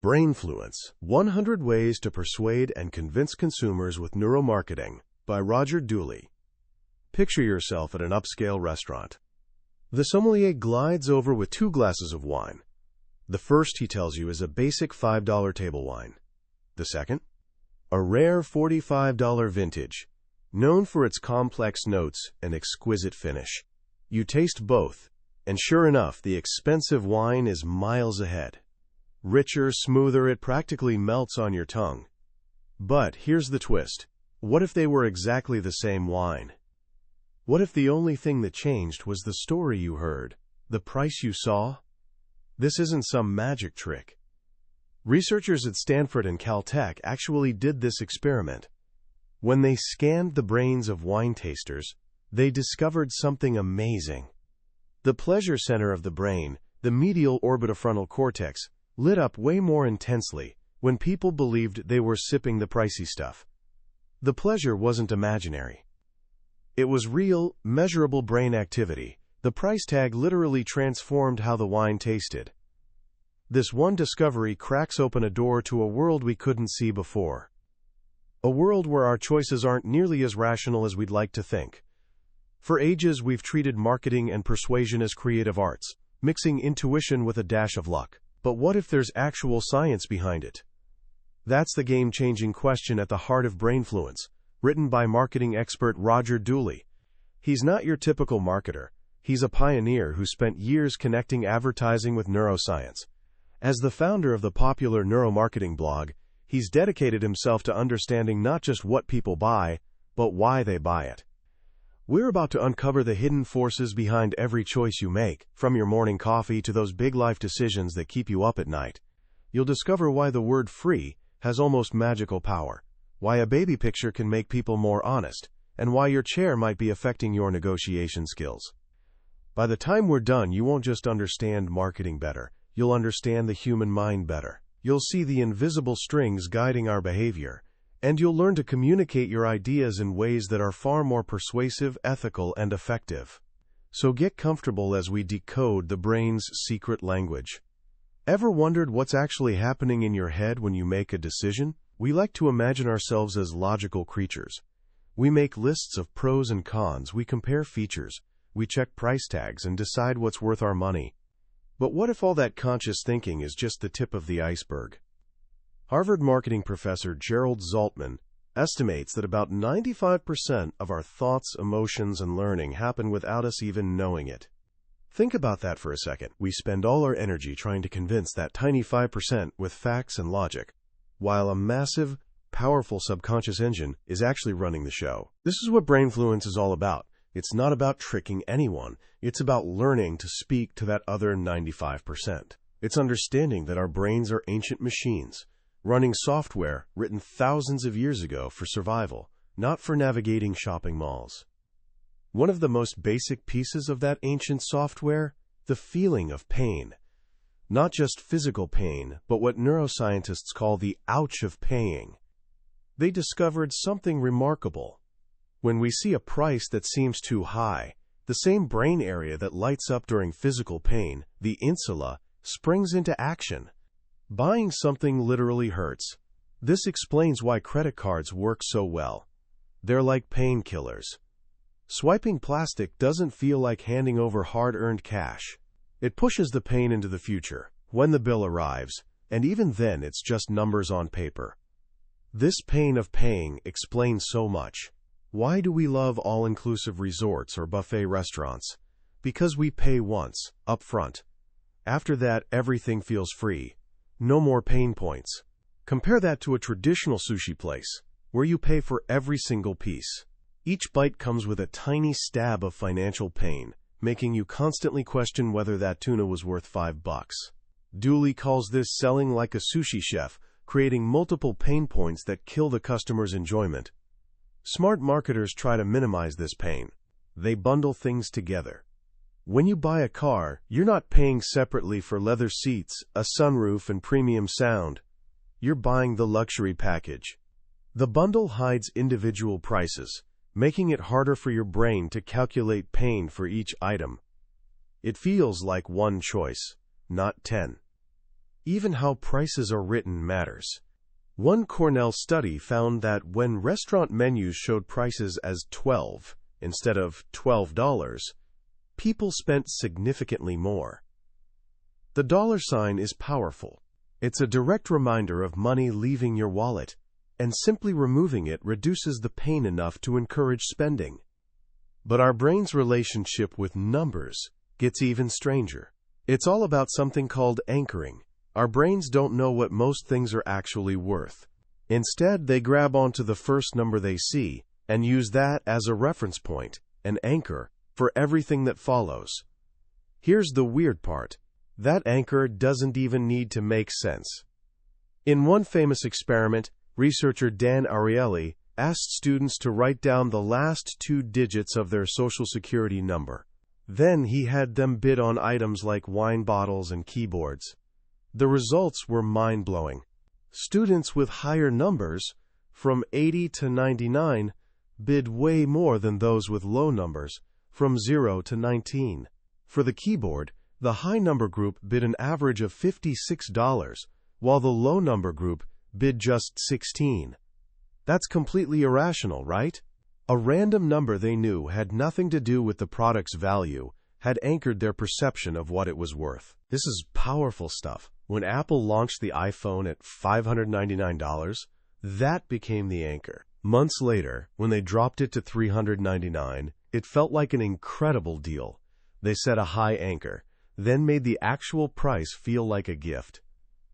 Brainfluence, 100 Ways to Persuade and Convince Consumers with Neuromarketing by Roger Dooley. Picture yourself at an upscale restaurant. The sommelier glides over with 2 glasses of wine. The first, he tells you, is a basic $5 table wine. The second? A rare $45 vintage, known for its complex notes and exquisite finish. You taste both, and sure enough, the expensive wine is miles ahead. Richer, smoother, it practically melts on your tongue. But here's the twist. What if they were exactly the same wine? What if the only thing that changed was the story you heard, the price you saw? This isn't some magic trick. Researchers at Stanford and Caltech actually did this experiment. When they scanned the brains of wine tasters, they discovered something amazing. The pleasure center of the brain, the medial orbitofrontal cortex, lit up way more intensely when people believed they were sipping the pricey stuff. The pleasure wasn't imaginary. It was real, measurable brain activity. The price tag literally transformed how the wine tasted. This one discovery cracks open a door to a world we couldn't see before. A world where our choices aren't nearly as rational as we'd like to think. For ages, we've treated marketing and persuasion as creative arts, mixing intuition with a dash of luck. But what if there's actual science behind it? That's the game-changing question at the heart of Brainfluence, written by marketing expert Roger Dooley. He's not your typical marketer. He's a pioneer who spent years connecting advertising with neuroscience. As the founder of the popular Neuromarketing blog, he's dedicated himself to understanding not just what people buy, but why they buy it. We're about to uncover the hidden forces behind every choice you make, from your morning coffee to those big life decisions that keep you up at night. You'll discover why the word free has almost magical power, why a baby picture can make people more honest, and why your chair might be affecting your negotiation skills. By the time we're done, you won't just understand marketing better, you'll understand the human mind better. You'll see the invisible strings guiding our behavior, and you'll learn to communicate your ideas in ways that are far more persuasive, ethical, and effective. So get comfortable as we decode the brain's secret language. Ever wondered what's actually happening in your head when you make a decision? We like to imagine ourselves as logical creatures. We make lists of pros and cons, we compare features, we check price tags and decide what's worth our money. But what if all that conscious thinking is just the tip of the iceberg? Harvard marketing professor Gerald Zaltman estimates that about 95% of our thoughts, emotions, and learning happen without us even knowing it. Think about that for a second. We spend all our energy trying to convince that tiny 5% with facts and logic, while a massive, powerful subconscious engine is actually running the show. This is what Brainfluence is all about. It's not about tricking anyone. It's about learning to speak to that other 95%. It's understanding that our brains are ancient machines, running software written thousands of years ago for survival, not for navigating shopping malls. One of the most basic pieces of that ancient software, the feeling of pain. Not just physical pain, but what neuroscientists call the ouch of paying. They discovered something remarkable. When we see a price that seems too high, the same brain area that lights up during physical pain, the insula, springs into action. Buying something literally hurts. This explains why credit cards work so well. They're like painkillers. Swiping plastic doesn't feel like handing over hard-earned cash. It pushes the pain into the future, when the bill arrives, and even then it's just numbers on paper. This pain of paying explains so much. Why do we love all-inclusive resorts or buffet restaurants? Because we pay once, up front. After that, everything feels free. No more pain points. Compare that to a traditional sushi place, where you pay for every single piece. Each bite comes with a tiny stab of financial pain, making you constantly question whether that tuna was worth $5. Dooley calls this selling like a sushi chef, creating multiple pain points that kill the customer's enjoyment. Smart marketers try to minimize this pain. They bundle things together. When you buy a car, you're not paying separately for leather seats, a sunroof, and premium sound. You're buying the luxury package. The bundle hides individual prices, making it harder for your brain to calculate pain for each item. It feels like one choice, not 10. Even how prices are written matters. One Cornell study found that when restaurant menus showed prices as $12 instead of $12, people spent significantly more. The dollar sign is powerful. It's a direct reminder of money leaving your wallet, and simply removing it reduces the pain enough to encourage spending. But our brain's relationship with numbers gets even stranger. It's all about something called anchoring. Our brains don't know what most things are actually worth. Instead, they grab onto the first number they see and use that as a reference point, an anchor, for everything that follows. Here's the weird part. That anchor doesn't even need to make sense. In one famous experiment, researcher Dan Ariely asked students to write down the last 2 digits of their Social Security number. Then he had them bid on items like wine bottles and keyboards. The results were mind-blowing. Students with higher numbers, from 80 to 99, bid way more than those with low numbers, from 0 to 19. For the keyboard, the high-number group bid an average of $56, while the low-number group bid just $16. That's completely irrational, right? A random number they knew had nothing to do with the product's value had anchored their perception of what it was worth. This is powerful stuff. When Apple launched the iPhone at $599, that became the anchor. Months later, when they dropped it to $399, it felt like an incredible deal. They set a high anchor, then made the actual price feel like a gift.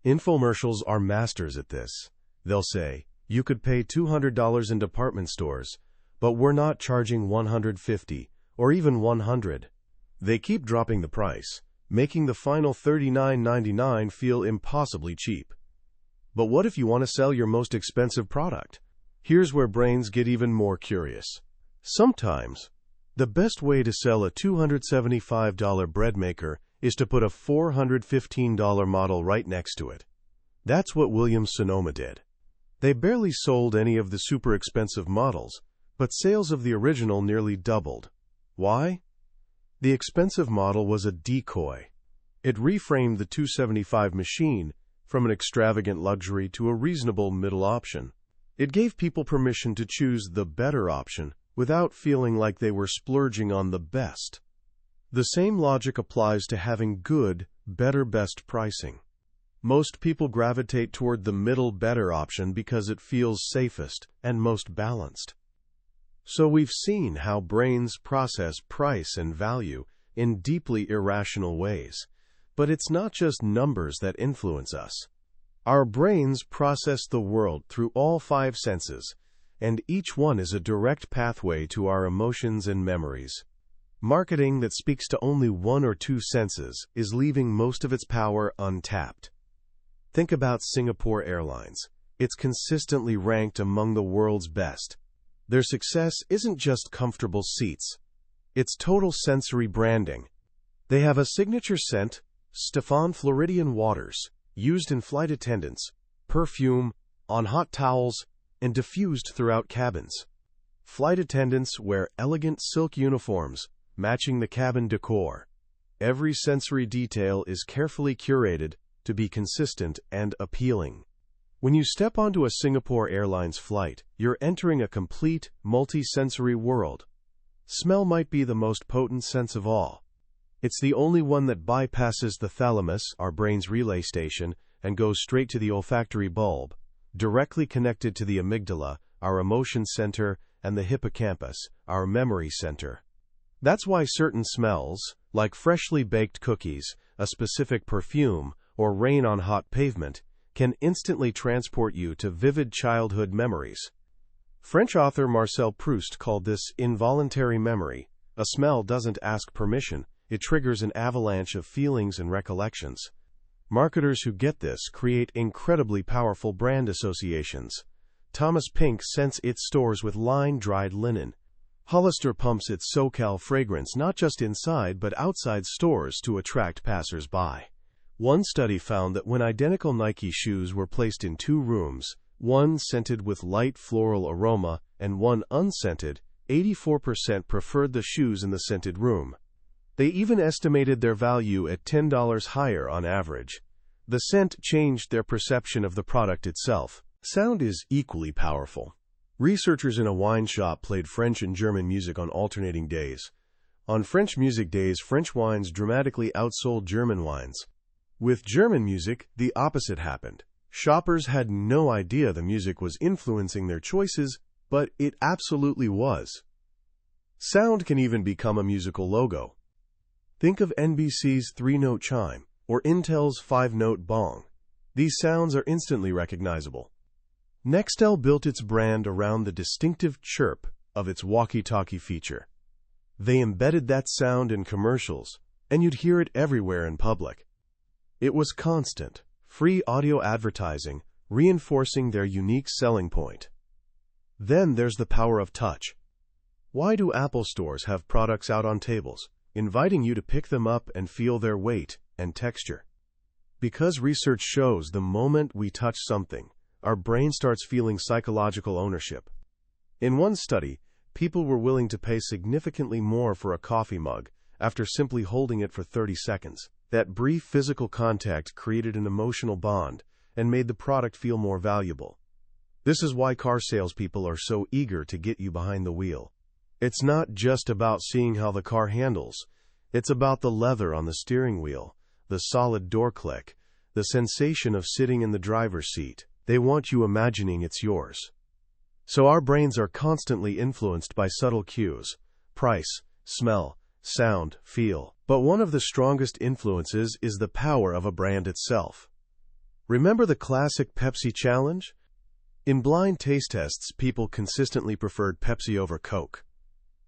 Infomercials are masters at this. They'll say, you could pay $200 in department stores, but we're not charging $150 or even $100. They keep dropping the price, making the final $39.99 feel impossibly cheap. But what if you want to sell your most expensive product? Here's where brains get even more curious. Sometimes, the best way to sell a $275 bread maker is to put a $415 model right next to it. That's what Williams-Sonoma did. They barely sold any of the super expensive models, but sales of the original nearly doubled. Why? The expensive model was a decoy. It reframed the $275 machine from an extravagant luxury to a reasonable middle option. It gave people permission to choose the better option without feeling like they were splurging on the best. The same logic applies to having good, better, best pricing. Most people gravitate toward the middle better option because it feels safest and most balanced. So we've seen how brains process price and value in deeply irrational ways. But it's not just numbers that influence us. Our brains process the world through all 5 senses, and each one is a direct pathway to our emotions and memories. Marketing that speaks to only 1 or 2 senses is leaving most of its power untapped. Think about Singapore Airlines. It's consistently ranked among the world's best. Their success isn't just comfortable seats. It's total sensory branding. They have a signature scent, Stefan Floridian waters, used in flight attendants, perfume, on hot towels, and diffused throughout cabins. Flight attendants wear elegant silk uniforms, matching the cabin decor. Every sensory detail is carefully curated to be consistent and appealing. When you step onto a Singapore Airlines flight, you're entering a complete, multi-sensory world. Smell might be the most potent sense of all. It's the only one that bypasses the thalamus, our brain's relay station, and goes straight to the olfactory bulb, directly connected to the amygdala, our emotion center, and the hippocampus, our memory center. That's why certain smells, like freshly baked cookies, a specific perfume, or rain on hot pavement, can instantly transport you to vivid childhood memories. French author Marcel Proust called this involuntary memory. A smell doesn't ask permission, it triggers an avalanche of feelings and recollections. Marketers who get this create incredibly powerful brand associations. Thomas Pink scents its stores with line-dried linen. Hollister pumps its SoCal fragrance not just inside but outside stores to attract passers-by. One study found that when identical Nike shoes were placed in 2 rooms, one scented with light floral aroma and one unscented, 84% preferred the shoes in the scented room. They even estimated their value at $10 higher on average. The scent changed their perception of the product itself. Sound is equally powerful. Researchers in a wine shop played French and German music on alternating days. On French music days, French wines dramatically outsold German wines. With German music, the opposite happened. Shoppers had no idea the music was influencing their choices, but it absolutely was. Sound can even become a musical logo. Think of NBC's 3-note chime or Intel's 5-note bong. These sounds are instantly recognizable. Nextel built its brand around the distinctive chirp of its walkie-talkie feature. They embedded that sound in commercials, and you'd hear it everywhere in public. It was constant, free audio advertising, reinforcing their unique selling point. Then there's the power of touch. Why do Apple stores have products out on tables, inviting you to pick them up and feel their weight and texture? Because research shows the moment we touch something, our brain starts feeling psychological ownership. In one study, people were willing to pay significantly more for a coffee mug after simply holding it for 30 seconds. That brief physical contact created an emotional bond and made the product feel more valuable. This is why car salespeople are so eager to get you behind the wheel. It's not just about seeing how the car handles. It's about the leather on the steering wheel, the solid door click, the sensation of sitting in the driver's seat. They want you imagining it's yours. So our brains are constantly influenced by subtle cues: price, smell, sound, feel. But one of the strongest influences is the power of a brand itself. Remember the classic Pepsi challenge? In blind taste tests, people consistently preferred Pepsi over Coke.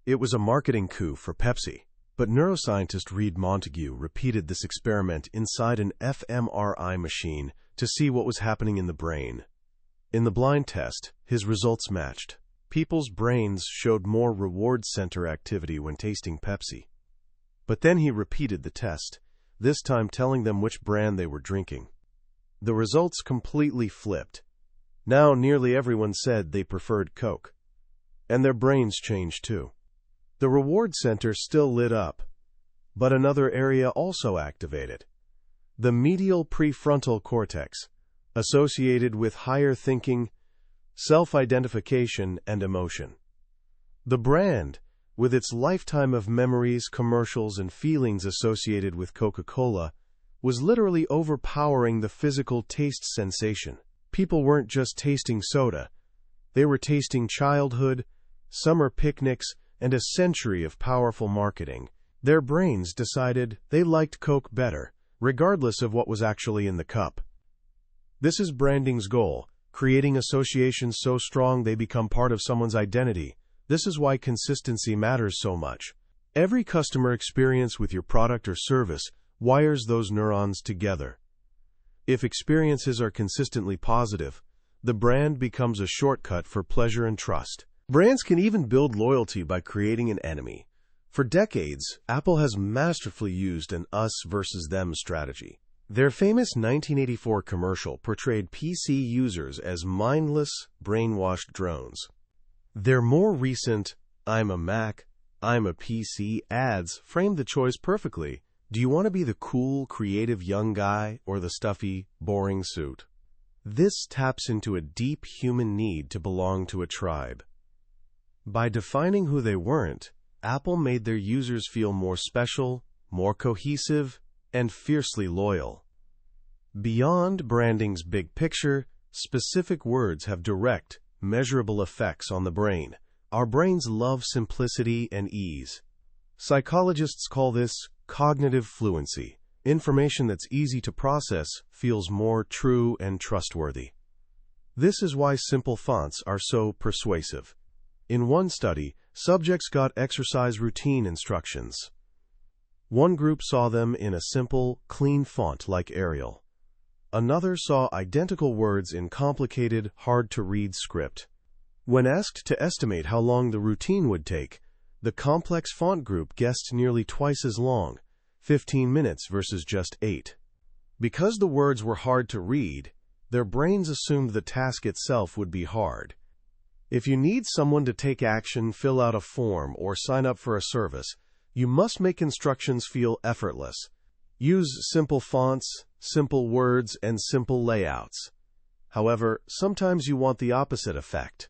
It was a marketing coup for Pepsi. But neuroscientist Reed Montague repeated this experiment inside an fMRI machine to see what was happening in the brain. In the blind test, his results matched. People's brains showed more reward center activity when tasting Pepsi. But then he repeated the test, this time telling them which brand they were drinking. The results completely flipped. Now nearly everyone said they preferred Coke. And their brains changed too. The reward center still lit up, but another area also activated. The medial prefrontal cortex, associated with higher thinking, self-identification, and emotion. The brand, with its lifetime of memories, commercials, and feelings associated with Coca-Cola, was literally overpowering the physical taste sensation. People weren't just tasting soda. They were tasting childhood, summer picnics, and a century of powerful marketing. Their brains decided they liked Coke better, regardless of what was actually in the cup. This is branding's goal, creating associations so strong they become part of someone's identity. This is why consistency matters so much. Every customer experience with your product or service wires those neurons together. If experiences are consistently positive, the brand becomes a shortcut for pleasure and trust. Brands can even build loyalty by creating an enemy. For decades, Apple has masterfully used an us versus them strategy. Their famous 1984 commercial portrayed PC users as mindless, brainwashed drones. Their more recent "I'm a Mac, I'm a PC" ads framed the choice perfectly. Do you want to be the cool, creative young guy or the stuffy, boring suit? This taps into a deep human need to belong to a tribe. By defining who they weren't, Apple made their users feel more special, more cohesive, and fiercely loyal. Beyond branding's big picture, specific words have direct, measurable effects on the brain. Our brains love simplicity and ease. Psychologists call this cognitive fluency. Information that's easy to process feels more true and trustworthy. This is why simple fonts are so persuasive. In one study, subjects got exercise routine instructions. One group saw them in a simple, clean font like Arial. Another saw identical words in complicated, hard-to-read script. When asked to estimate how long the routine would take, the complex font group guessed nearly twice as long, 15 minutes versus just 8. Because the words were hard to read, their brains assumed the task itself would be hard. If you need someone to take action, fill out a form, or sign up for a service, you must make instructions feel effortless. Use simple fonts, simple words, and simple layouts. However, sometimes you want the opposite effect.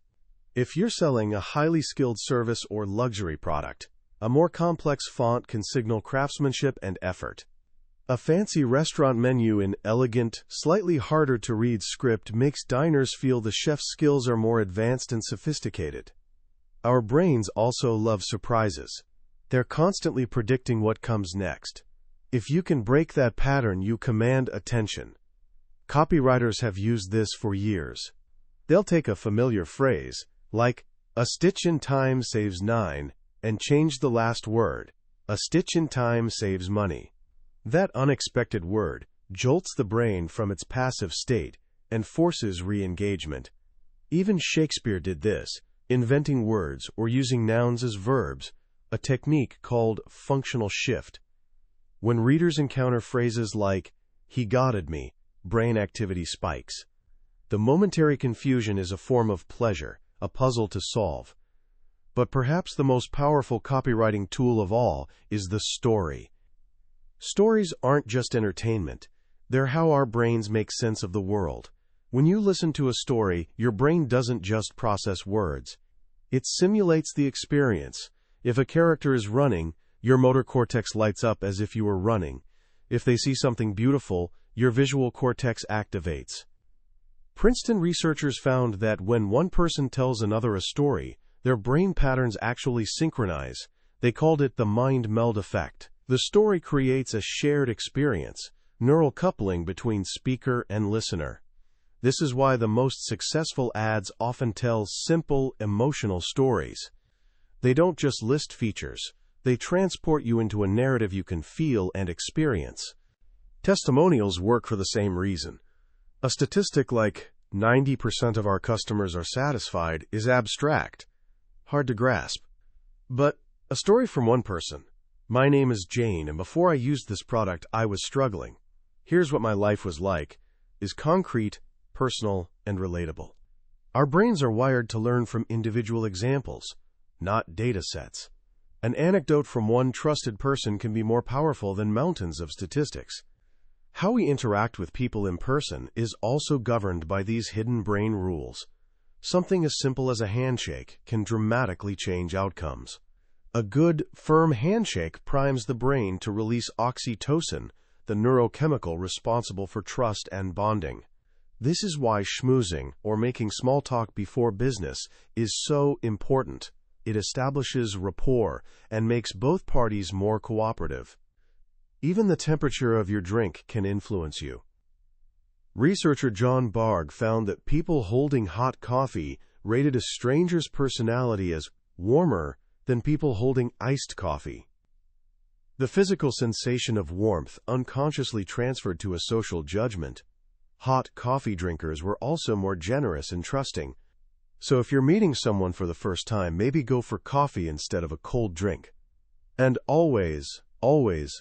If you're selling a highly skilled service or luxury product, a more complex font can signal craftsmanship and effort. A fancy restaurant menu in elegant, slightly harder to read script makes diners feel the chef's skills are more advanced and sophisticated. Our brains also love surprises. They're constantly predicting what comes next. If you can break that pattern, you command attention. Copywriters have used this for years. They'll take a familiar phrase, like, "A stitch in time saves 9, and change the last word, "A stitch in time saves money." That unexpected word jolts the brain from its passive state and forces re-engagement. Even Shakespeare did this, inventing words or using nouns as verbs, a technique called functional shift. When readers encounter phrases like, "He gotted me," brain activity spikes. The momentary confusion is a form of pleasure, a puzzle to solve. But perhaps the most powerful copywriting tool of all is the story. Stories aren't just entertainment. They're how our brains make sense of the world. When you listen to a story, your brain doesn't just process words. It simulates the experience. If a character is running, your motor cortex lights up as if you were running. If they see something beautiful, your visual cortex activates. Princeton researchers found that when one person tells another a story, their brain patterns actually synchronize. They called it the mind meld effect. The story creates a shared experience, neural coupling between speaker and listener. This is why the most successful ads often tell simple, emotional stories. They don't just list features. They transport you into a narrative you can feel and experience. Testimonials work for the same reason. A statistic like 90% of our customers are satisfied is abstract, hard to grasp. But a story from one person. "My name is Jane, and before I used this product, I was struggling. Here's what my life was like," is concrete, personal, and relatable. Our brains are wired to learn from individual examples, not data sets. An anecdote from one trusted person can be more powerful than mountains of statistics. How we interact with people in person is also governed by these hidden brain rules. Something as simple as a handshake can dramatically change outcomes. A good, firm handshake primes the brain to release oxytocin, the neurochemical responsible for trust and bonding. This is why schmoozing, or making small talk before business, is so important. It establishes rapport and makes both parties more cooperative. Even the temperature of your drink can influence you. Researcher John Bargh found that people holding hot coffee rated a stranger's personality as warmer than people holding iced coffee. The physical sensation of warmth unconsciously transferred to a social judgment. Hot coffee drinkers were also more generous and trusting. So if you're meeting someone for the first time, maybe go for coffee instead of a cold drink. And always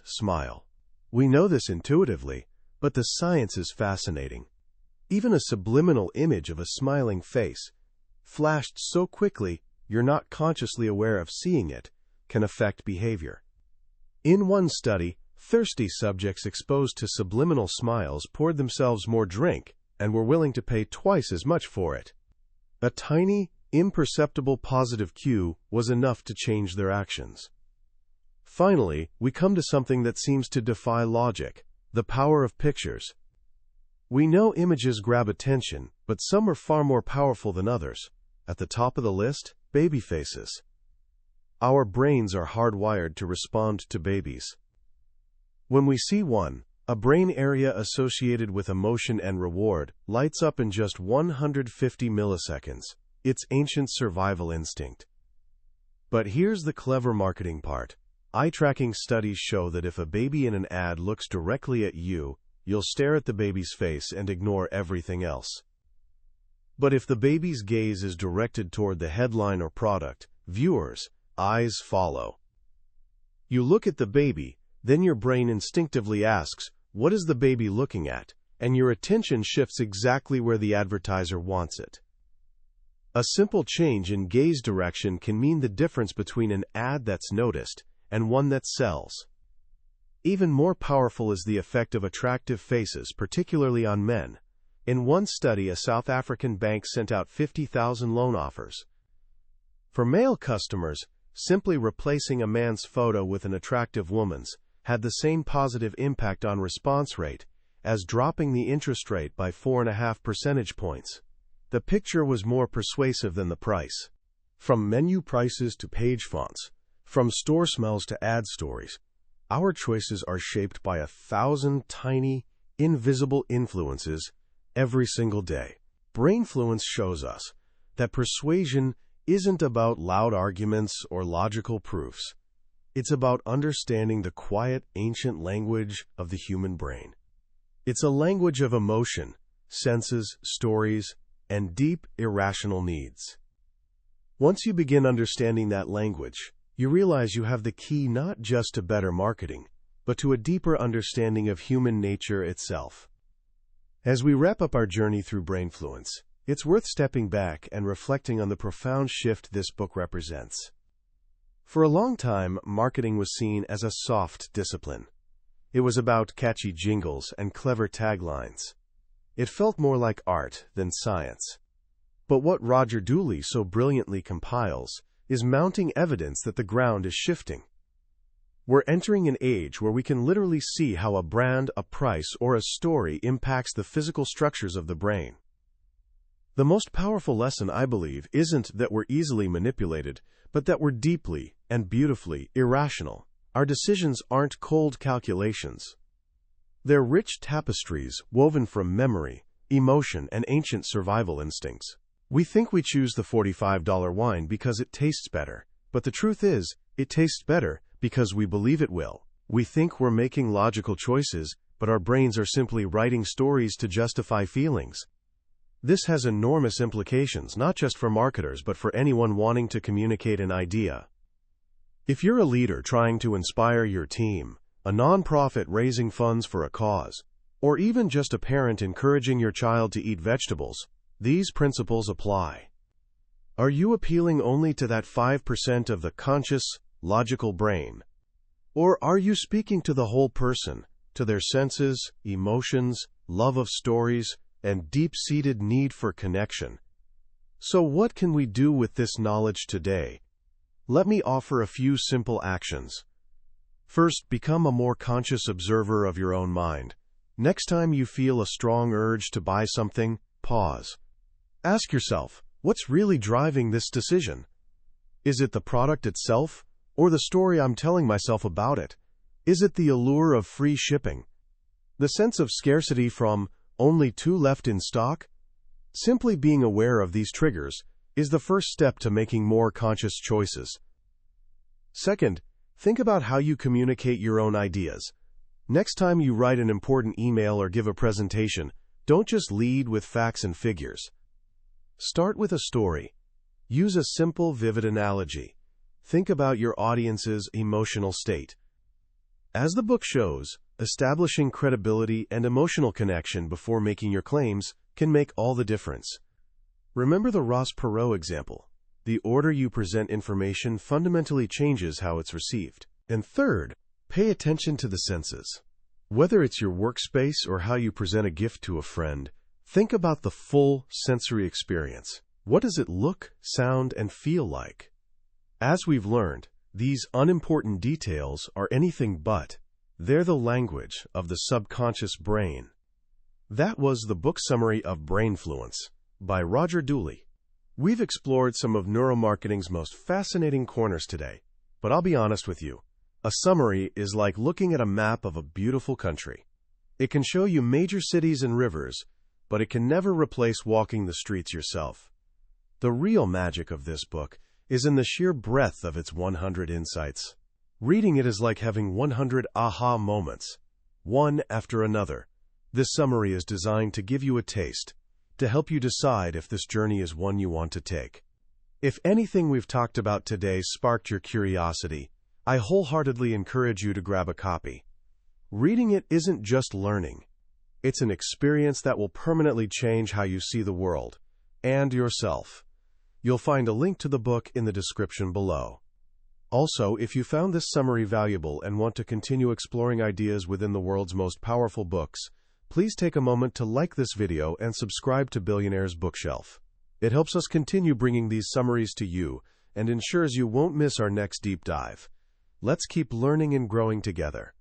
smile. We know this intuitively, but the science is fascinating. Even a subliminal image of a smiling face, flashed so quickly you're not consciously aware of seeing it, can affect behavior. In one study, thirsty subjects exposed to subliminal smiles poured themselves more drink and were willing to pay twice as much for it. A tiny, imperceptible positive cue was enough to change their actions. Finally, we come to something that seems to defy logic: the power of pictures. We know images grab attention, but some are far more powerful than others. At the top of the list, baby faces. Our brains are hardwired to respond to babies. When we see one, a brain area associated with emotion and reward lights up in just 150 milliseconds. It's ancient survival instinct. But here's the clever marketing part. Eye-tracking studies show that if a baby in an ad looks directly at you, you'll stare at the baby's face and ignore everything else. But if the baby's gaze is directed toward the headline or product, viewers' eyes follow. You look at the baby, then your brain instinctively asks, "What is the baby looking at?" and your attention shifts exactly where the advertiser wants it. A simple change in gaze direction can mean the difference between an ad that's noticed and one that sells. Even more powerful is the effect of attractive faces, particularly on men. In one study, a South African bank sent out 50,000 loan offers. For male customers, simply replacing a man's photo with an attractive woman's had the same positive impact on response rate as dropping the interest rate by 4.5 percentage points. The picture was more persuasive than the price. From menu prices to page fonts, from store smells to ad stories, our choices are shaped by 1,000 tiny, invisible influences every single day. Brainfluence shows us that persuasion isn't about loud arguments or logical proofs. It's about understanding the quiet, ancient language of the human brain. It's a language of emotion, senses, stories, and deep, irrational needs. Once you begin understanding that language, you realize you have the key not just to better marketing, but to a deeper understanding of human nature itself. As we wrap up our journey through Brainfluence, it's worth stepping back and reflecting on the profound shift this book represents. For a long time, marketing was seen as a soft discipline. It was about catchy jingles and clever taglines. It felt more like art than science. But what Roger Dooley so brilliantly compiles is mounting evidence that the ground is shifting. We're entering an age where we can literally see how a brand, a price, or a story impacts the physical structures of the brain. The most powerful lesson, I believe, isn't that we're easily manipulated, but that we're deeply and beautifully irrational. Our decisions aren't cold calculations. They're rich tapestries woven from memory, emotion, and ancient survival instincts. We think we choose the $45 wine because it tastes better, but the truth is, it tastes better because we believe it will. We think we're making logical choices, but our brains are simply writing stories to justify feelings. This has enormous implications, not just for marketers, but for anyone wanting to communicate an idea. If you're a leader trying to inspire your team, a nonprofit raising funds for a cause, or even just a parent encouraging your child to eat vegetables, these principles apply. Are you appealing only to that 5% of the conscious, logical brain? Or are you speaking to the whole person, to their senses, emotions, love of stories, and deep-seated need for connection? So what can we do with this knowledge today? Let me offer a few simple actions. First, become a more conscious observer of your own mind. Next time you feel a strong urge to buy something, pause. Ask yourself, what's really driving this decision? Is it the product itself, or the story I'm telling myself about it? Is it the allure of free shipping? The sense of scarcity from only 2 left in stock? Simply being aware of these triggers is the first step to making more conscious choices. Second, think about how you communicate your own ideas. Next time you write an important email or give a presentation, don't just lead with facts and figures. Start with a story. Use a simple, vivid analogy. Think about your audience's emotional state. As the book shows, establishing credibility and emotional connection before making your claims can make all the difference. Remember the Ross Perot example. The order you present information fundamentally changes how it's received. And third, pay attention to the senses. Whether it's your workspace or how you present a gift to a friend, think about the full sensory experience. What does it look, sound, and feel like? As we've learned, these unimportant details are anything but. They're the language of the subconscious brain. That was the book summary of Brainfluence by Roger Dooley. We've explored some of neuromarketing's most fascinating corners today, but I'll be honest with you. A summary is like looking at a map of a beautiful country. It can show you major cities and rivers, but it can never replace walking the streets yourself. The real magic of this book is in the sheer breadth of its 100 insights. Reading it is like having 100 aha moments, one after another. This summary is designed to give you a taste, to help you decide if this journey is one you want to take. If anything we've talked about today sparked your curiosity, I wholeheartedly encourage you to grab a copy. Reading it isn't just learning. It's an experience that will permanently change how you see the world and yourself. You'll find a link to the book in the description below. Also, if you found this summary valuable and want to continue exploring ideas within the world's most powerful books, please take a moment to like this video and subscribe to Billionaire's Bookshelf. It helps us continue bringing these summaries to you and ensures you won't miss our next deep dive. Let's keep learning and growing together.